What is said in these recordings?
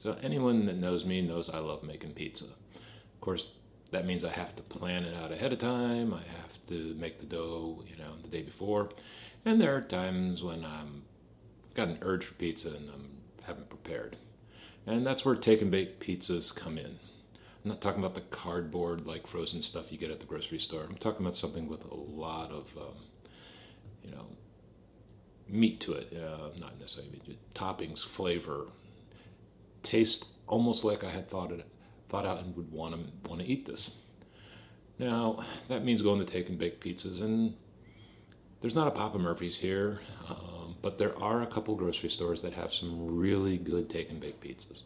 So anyone that knows me knows I love making pizza. Of course, that means I have to plan it out ahead of time. I have to make the dough, the day before. And there are times when I'm got an urge for pizza and I haven't prepared. And that's where take and bake pizzas come in. I'm not talking about the cardboard like frozen stuff you get at the grocery store. I'm talking about something with a lot of, you know, meat to it. Not necessarily meat, toppings, flavor, taste almost like I had thought out and would want to eat this. Now that means going to take and bake pizzas, and there's not a Papa Murphy's here, but there are a couple grocery stores that have some really good take and bake pizzas.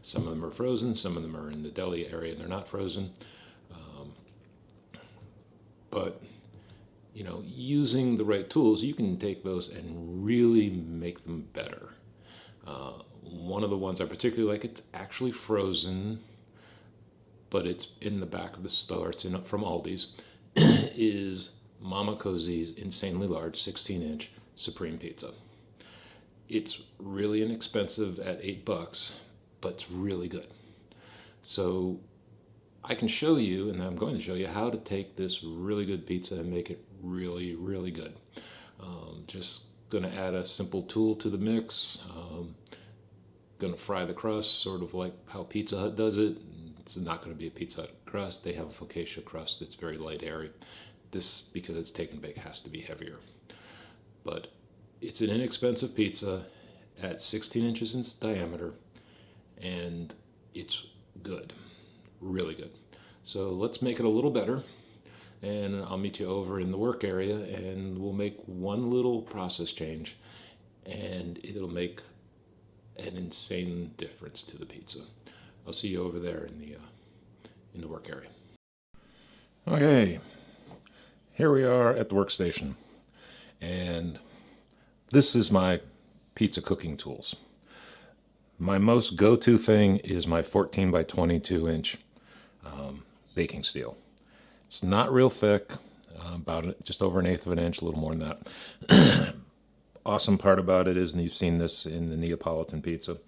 Some of them are frozen, some of them are in the deli area and they're not frozen. But using the right tools, you can take those and really make them better. One of the ones I particularly like, it's actually frozen, but it's in the back of the store. It's from Aldi's. Is Mama Cozzi's insanely large 16-inch Supreme Pizza. It's really inexpensive at $8, but it's really good. So I can show you, and I'm going to show you how to take this really good pizza and make it really, really good. Just going to add a simple tool to the mix. Going to fry the crust, sort of like how Pizza Hut does it. It's not going to be a Pizza Hut crust. They have a focaccia crust that's very light, airy. This, because it's take and bake, has to be heavier. But it's an inexpensive pizza at 16 inches in diameter, and it's good, really good. So let's make it a little better, and I'll meet you over in the work area, and we'll make one little process change, and it'll make an insane difference to the pizza. I'll see you over there in the work area. Okay, here we are at the workstation, and this is my pizza cooking tools. My most go-to thing is my 14 by 22 inch baking steel. It's not real thick, about just over 1/8 of an inch, a little more than that. Awesome part about it is, and you've seen this in the Neapolitan pizza,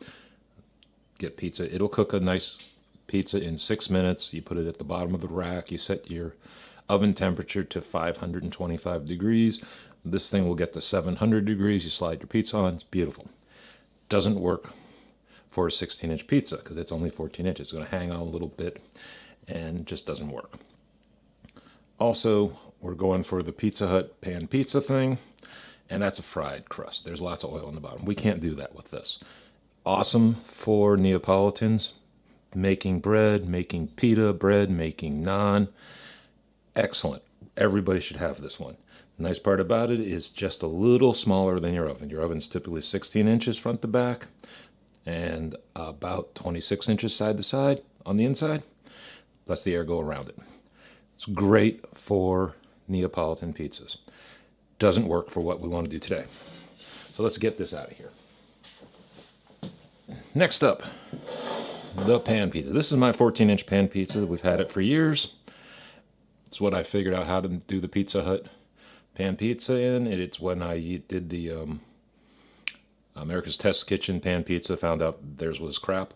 get pizza. It'll cook a nice pizza in 6 minutes. You put it at the bottom of the rack. You set your oven temperature to 525 degrees. This thing will get to 700 degrees. You slide your pizza on. It's beautiful. Doesn't work for a 16-inch pizza because it's only 14 inches. It's going to hang on a little bit and just doesn't work. Also, we're going for the Pizza Hut pan pizza thing, and that's a fried crust. There's lots of oil on the bottom. We can't do that with this. Awesome for Neapolitans, making bread, making pita bread, making naan. Excellent. Everybody should have this one. The nice part about it is just a little smaller than your oven. Your oven's typically 16 inches front to back and about 26 inches side to side on the inside. Lets the air go around it. It's great for Neapolitan pizzas. Doesn't work for what we want to do today. So let's get this out of here. Next up, the pan pizza. This is my 14-inch pan pizza. We've had it for years. It's what I figured out how to do the Pizza Hut pan pizza in. It's when I did the America's Test Kitchen pan pizza, found out theirs was crap.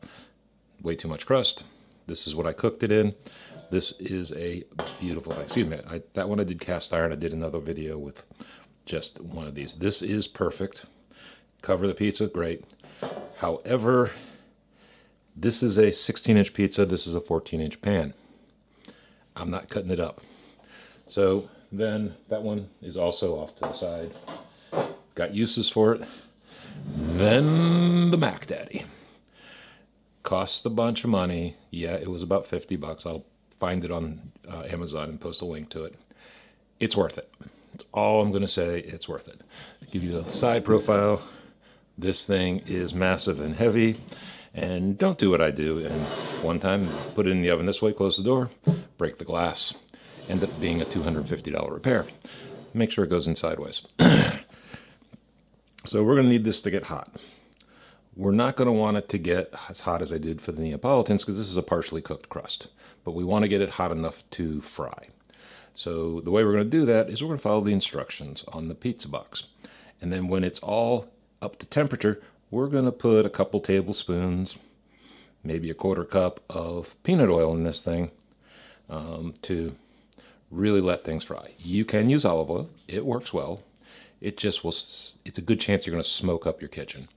Way too much crust. This is what I cooked it in. This is a beautiful, excuse me, that one I did cast iron. I did another video with just one of these. This is perfect. Cover the pizza, great. However, this is a 16-inch pizza. This is a 14-inch pan. I'm not cutting it up. So then that one is also off to the side. Got uses for it. Then the Mac Daddy. Costs a bunch of money. Yeah, it was about $50. I'll find it on Amazon and post a link to it. It's worth it. That's all I'm going to say. It's worth it. I'll give you a side profile. This thing is massive and heavy. And don't do what I do. And one time, put it in the oven this way, close the door, break the glass. End up being a $250 repair. Make sure it goes in sideways. So we're going to need this to get hot. We're not going to want it to get as hot as I did for the Neapolitans because this is a partially cooked crust. But we want to get it hot enough to fry. So the way we're going to do that is we're going to follow the instructions on the pizza box. And then when it's all up to temperature, we're going to put a couple tablespoons, maybe a quarter cup of peanut oil in this thing to really let things fry. You can use olive oil. It works well. It just will, it's a good chance you're going to smoke up your kitchen.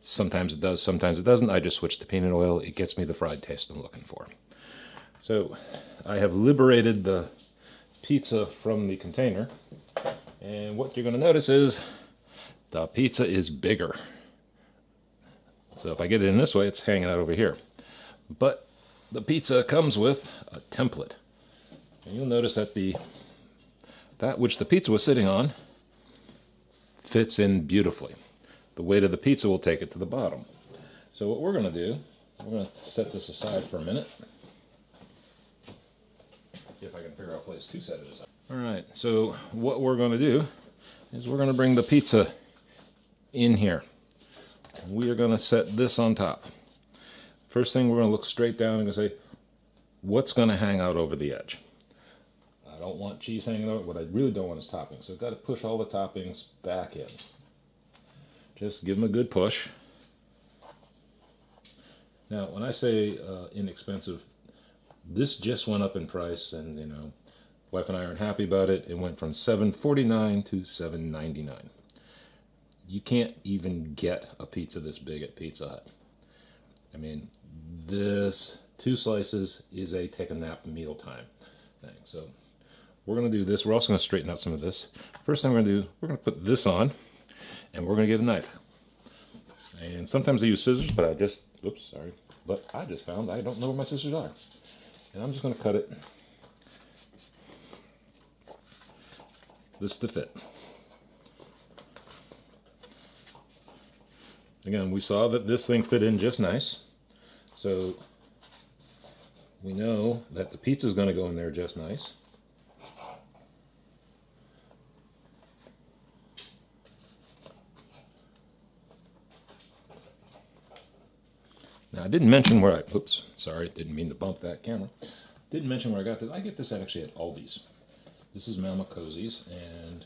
Sometimes it does, sometimes it doesn't. I just switch to peanut oil. It gets me the fried taste I'm looking for. So I have liberated the pizza from the container. And what you're going to notice is the pizza is bigger. So if I get it in this way, it's hanging out over here. But the pizza comes with a template. And you'll notice that that which the pizza was sitting on fits in beautifully. The weight of the pizza will take it to the bottom. So what we're going to do, we're going to set this aside for a minute. See if I can figure out a place to set it aside. All right, so what we're going to do is we're going to bring the pizza in here. We are going to set this on top. First thing, we're going to look straight down and say, what's going to hang out over the edge? I don't want cheese hanging out. What I really don't want is toppings. So I've got to push all the toppings back in. Just give them a good push. Now, when I say inexpensive, this just went up in price, and you know, wife and I aren't happy about it. It went from $7.49 to $7.99. You can't even get a pizza this big at Pizza Hut. I mean, this 2 slices is a take a nap mealtime thing. So we're going to do this. We're also going to straighten out some of this. First thing we're going to do, we're going to put this on, and we're going to get a knife. And sometimes I use scissors, but I just found I don't know where my scissors are. And I'm just going to cut it this to fit. Again, we saw that this thing fit in just nice. So we know that the pizza is going to go in there just nice. Now I didn't mention where didn't mean to bump that camera. Didn't mention where I got this. I get this actually at Aldi's. This is Mama Cozy's, and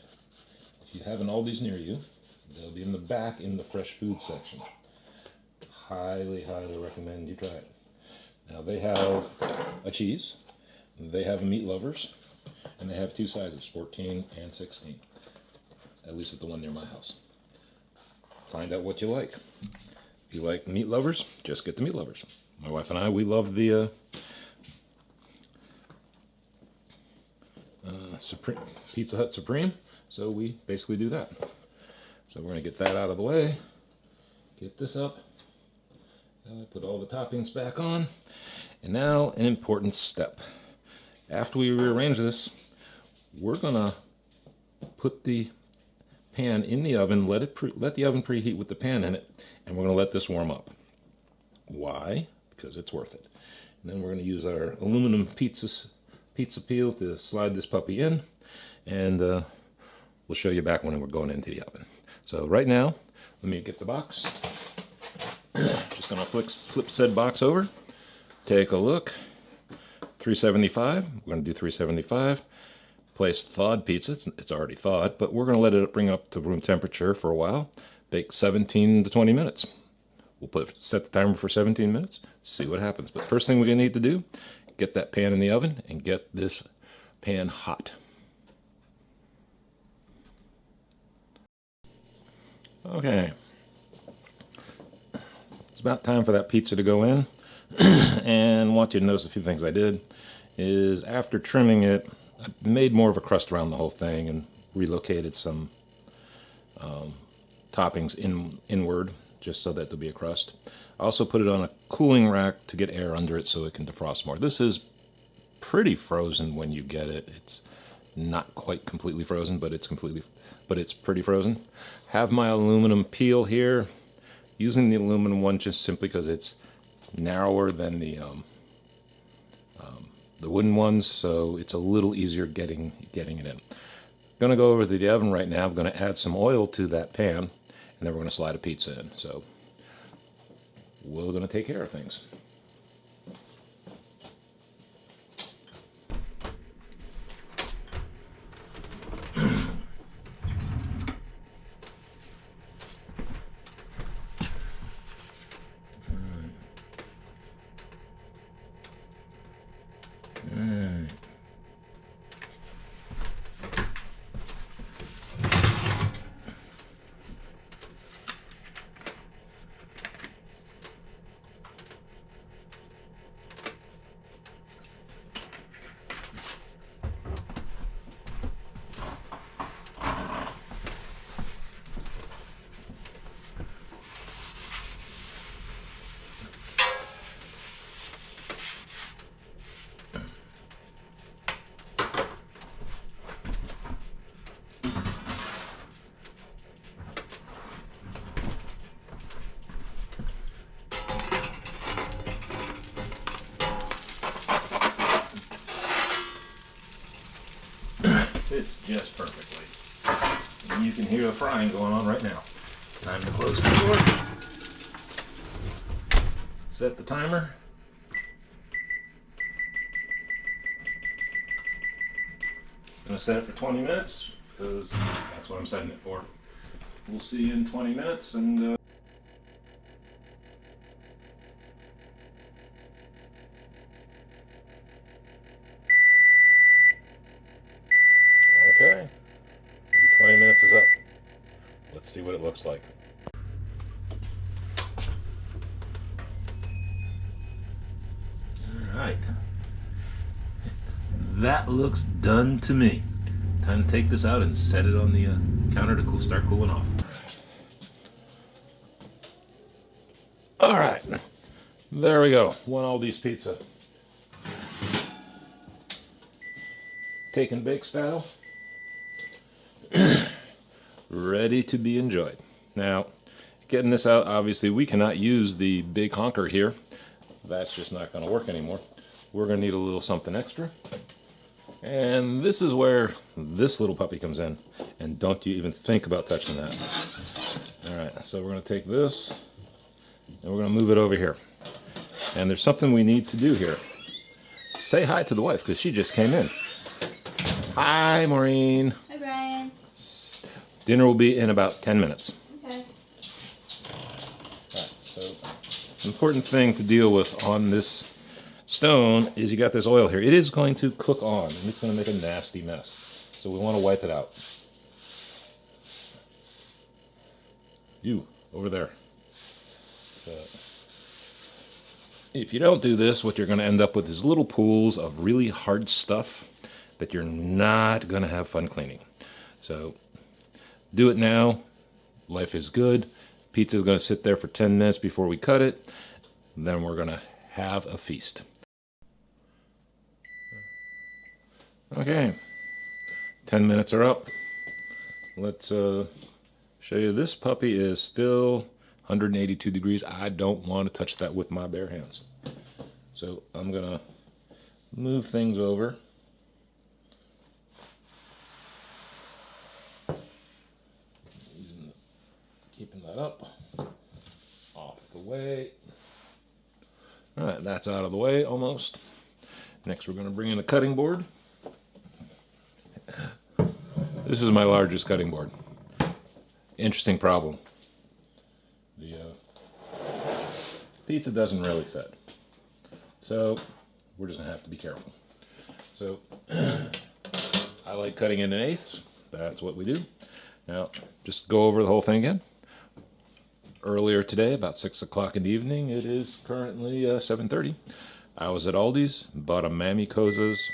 if you have an Aldi's near you, they'll be in the back in the fresh food section. Highly, highly recommend you try it. Now they have a cheese, they have a meat lovers, and they have 2 sizes, 14 and 16. At least at the one near my house. Find out what you like. If you like meat lovers, just get the meat lovers. My wife and I, we love the Supreme, Pizza Hut Supreme, so we basically do that. So we're going to get that out of the way, get this up, put all the toppings back on, and now an important step. After we rearrange this, we're going to put the pan in the oven, let the oven preheat with the pan in it, and we're going to let this warm up. Why? Because it's worth it. And then we're going to use our aluminum pizza peel to slide this puppy in, and we'll show you back when we're going into the oven. So right now, let me get the box. Just going to flip said box over, take a look. 375, we're going to do 375. Place thawed pizza, it's already thawed, but we're going to let it bring up to room temperature for a while. Bake 17 to 20 minutes. We'll set the timer for 17 minutes, see what happens. But first thing we're going to need to do, get that pan in the oven and get this pan hot. Okay. It's about time for that pizza to go in. And I want you to notice a few things I did. Is after trimming it, I made more of a crust around the whole thing and relocated some toppings inward, just so that there'll be a crust. I also put it on a cooling rack to get air under it so it can defrost more. This is pretty frozen when you get it. It's not quite completely frozen, but it's pretty frozen. Have my aluminum peel here. Using the aluminum one just simply because it's narrower than the wooden ones, so it's a little easier getting it in. I'm going to go over to the oven right now. I'm going to add some oil to that pan, and then we're going to slide a pizza in. So we're going to take care of things. fits just perfectly. And you can hear the frying going on right now. Time to close the door. Set the timer. I'm going to set it for 20 minutes because that's what I'm setting it for. We'll see you in 20 minutes and okay, 20 minutes is up. Let's see what it looks like. All right. That looks done to me. Time to take this out and set it on the counter to start cooling off. All right. There we go. One Aldi's pizza. Take and bake style. Ready to be enjoyed. Now, getting this out, obviously we cannot use the big honker here. That's just not going to work anymore. We're going to need a little something extra. And this is where this little puppy comes in. And don't you even think about touching that. All right, so we're going to take this and we're going to move it over here. And there's something we need to do here. Say hi to the wife because she just came in. Hi, Maureen. Hi, Brian. Dinner will be in about 10 minutes. Okay. All right, so important thing to deal with on this stone is you got this oil here. It is going to cook on and it's going to make a nasty mess. So we want to wipe it out. You, over there. If you don't do this, what you're going to end up with is little pools of really hard stuff that you're not going to have fun cleaning. So do it now. Life is good. Pizza's going to sit there for 10 minutes before we cut it. Then we're going to have a feast. Okay, 10 minutes are up. Let's show you. This puppy is still 182 degrees. I don't want to touch that with my bare hands. So I'm gonna move things over. Keeping that up, off the way. All right, that's out of the way almost. Next, we're gonna bring in a cutting board. This is my largest cutting board. Interesting problem. The pizza doesn't really fit. So we're just gonna have to be careful. So I like cutting in eighths. That's what we do. Now, just go over the whole thing again. Earlier today, about 6 o'clock in the evening, it is currently 7:30. I was at Aldi's, bought a Mammy Koza's.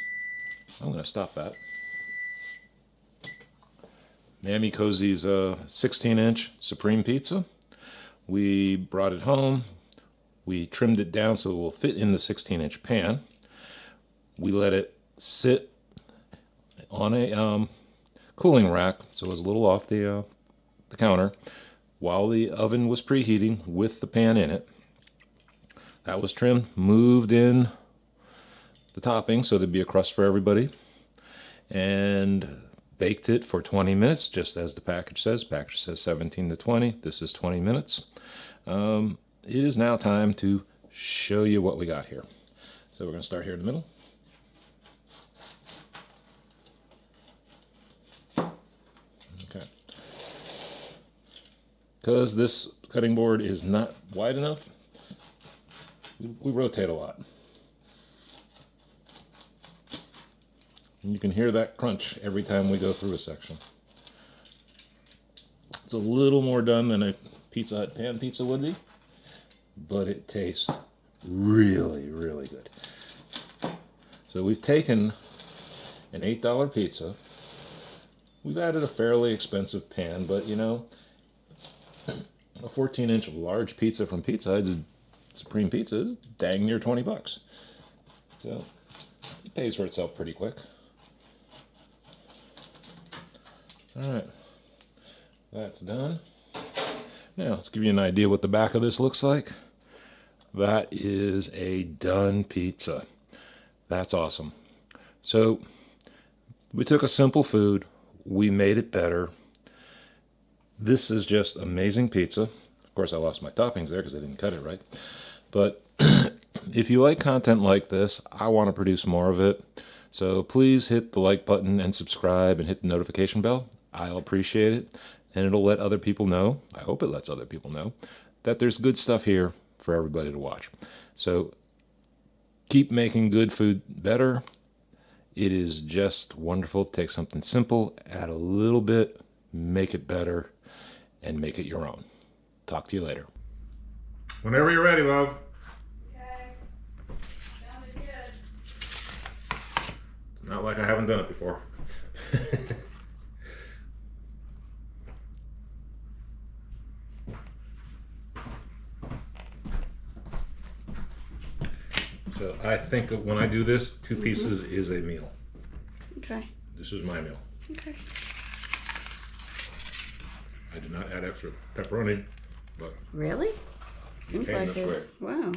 I'm gonna stop that. Mammy Koza's 16-inch Supreme Pizza. We brought it home. We trimmed it down so it will fit in the 16-inch pan. We let it sit on a cooling rack, so it was a little off the counter, while the oven was preheating with the pan in it. That was trimmed, moved in the topping so there'd be a crust for everybody, and baked it for 20 minutes, just as the package says. Package says 17 to 20. This is 20 minutes. It is now time to show you what we got here. So we're going to start here in the middle. Okay. Because this cutting board is not wide enough, we rotate a lot. And you can hear that crunch every time we go through a section. It's a little more done than a Pizza Hut pan pizza would be, but it tastes really, really good. So we've taken an $8 pizza. We've added a fairly expensive pan, but you know, a 14-inch large pizza from Pizza Hut's Supreme Pizza is dang near 20 bucks. So it pays for itself pretty quick. All right, that's done. Now, let's give you an idea what the back of this looks like. That is a done pizza. That's awesome. So, We took a simple food, we made it better. This is just amazing pizza. Of course, I lost my toppings there because I didn't cut it right. But if you like content like this, I want to produce more of it. So please hit the like button and subscribe and hit the notification bell. I'll appreciate it. And it'll let other people know, I hope it lets other people know, that there's good stuff here for everybody to watch. So keep making good food better. It is just wonderful to take something simple, add a little bit, make it better, and make it your own. Talk to you later. Whenever you're ready, love. Okay. Sounded good. It's not like I haven't done it before. So I think that when I do this, 2 pieces is a meal. Okay. This is my meal. Okay. I did not add extra pepperoni, but Really? you Seems came like this there's. way. Wow.